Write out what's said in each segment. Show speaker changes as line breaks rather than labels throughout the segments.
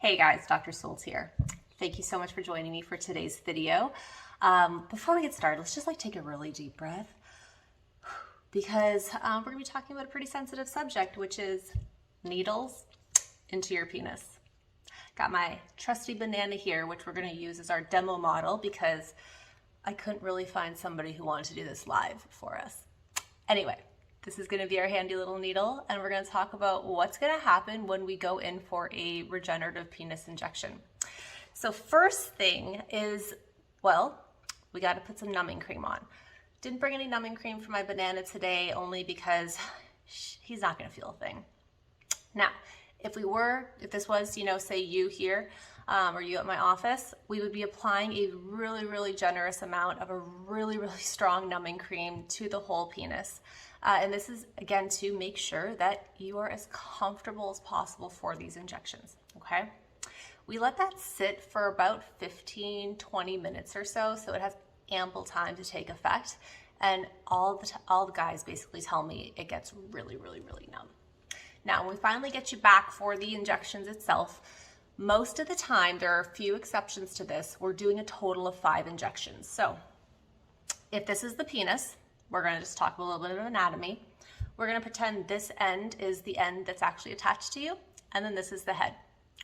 Hey guys, Dr. Solt here. Thank you so much for joining me for today's video. Before we get started, let's just take a really deep breath because we're gonna be talking about a pretty sensitive subject, which is needles into your penis. Got my trusty banana here, which we're gonna use as our demo model because I couldn't really find somebody who wanted to do this live for us. Anyway, this is going to be our handy little needle, and we're going to talk about what's going to happen when we go in for a regenerative penis injection. So first thing is, well, we got to put some numbing cream on. Didn't bring any numbing cream for my banana today, only because he's not going to feel a thing. Now, if this was, say you here, or you at my office, we would be applying a really generous amount of a really strong numbing cream to the whole penis. And this is, again, to make sure that you are as comfortable as possible for these injections, okay? We let that sit for about 15-20 minutes or so it has ample time to take effect. And all the guys basically tell me it gets really numb. Now, when we finally get you back for the injections itself, most of the time, there are a few exceptions to this, we're doing a total of 5 injections. So if this is the penis, we're going to just talk a little bit of anatomy. We're going to pretend this end is the end that's actually attached to you, and then this is the head,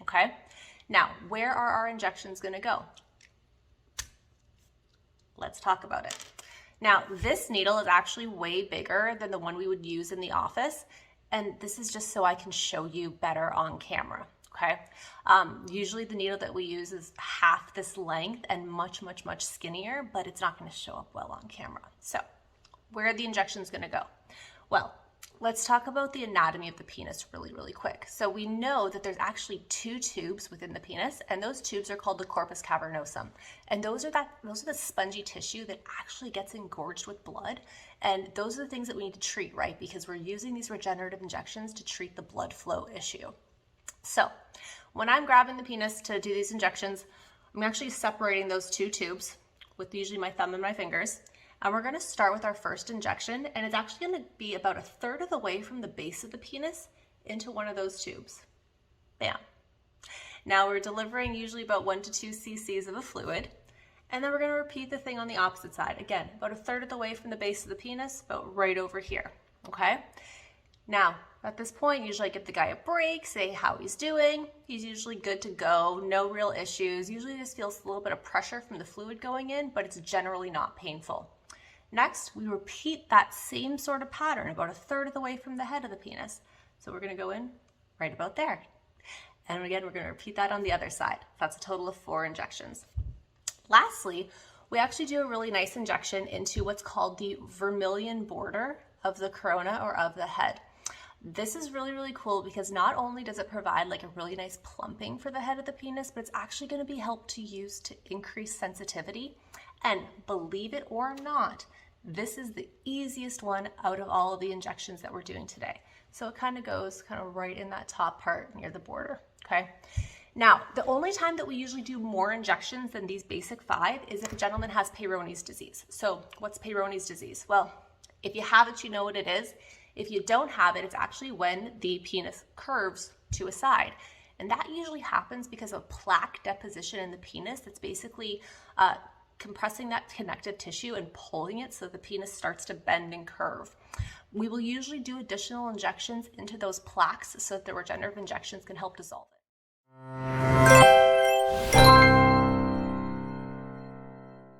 okay? Now, where are our injections going to go? Let's talk about it. Now, this needle is actually way bigger than the one we would use in the office, and this is just so I can show you better on camera. Okay. Usually the needle that we use is half this length and much skinnier, but it's not going to show up well on camera. So where are the injections going to go? Well, let's talk about the anatomy of the penis really quick. So we know that there's actually 2 tubes within the penis, and those tubes are called the corpus cavernosum. And those are the spongy tissue that actually gets engorged with blood. And those are the things that we need to treat, right? Because we're using these regenerative injections to treat the blood flow issue. So when I'm grabbing the penis to do these injections, I'm actually separating those 2 tubes with usually my thumb and my fingers. And we're going to start with our first injection, and it's actually going to be about 1/3 of the way from the base of the penis into one of those tubes. Bam. Now we're delivering usually about 1 to 2 cc's of a fluid, and then we're going to repeat the thing on the opposite side. Again, about 1/3 of the way from the base of the penis, about right over here, okay? Now, at this point, usually I give the guy a break, say how he's doing. He's usually good to go, no real issues. Usually just feels a little bit of pressure from the fluid going in, but it's generally not painful. Next, we repeat that same sort of pattern about 1/3 of the way from the head of the penis. So we're going to go in right about there. And again, we're going to repeat that on the other side. That's a total of 4 injections. Lastly, we actually do a really nice injection into what's called the vermilion border of the corona or of the head. This is really cool because not only does it provide a really nice plumping for the head of the penis, but it's actually going to be helped to use to increase sensitivity. And believe it or not, this is the easiest one out of all of the injections that we're doing today. So it kind of goes right in that top part near the border, okay? Now, the only time that we usually do more injections than these basic 5 is if a gentleman has Peyronie's disease. So what's Peyronie's disease? Well, if you have it, you know what it is. If you don't have it, it's actually when the penis curves to a side. And that usually happens because of plaque deposition in the penis that's basically compressing that connective tissue and pulling it so the penis starts to bend and curve. We will usually do additional injections into those plaques so that the regenerative injections can help dissolve it.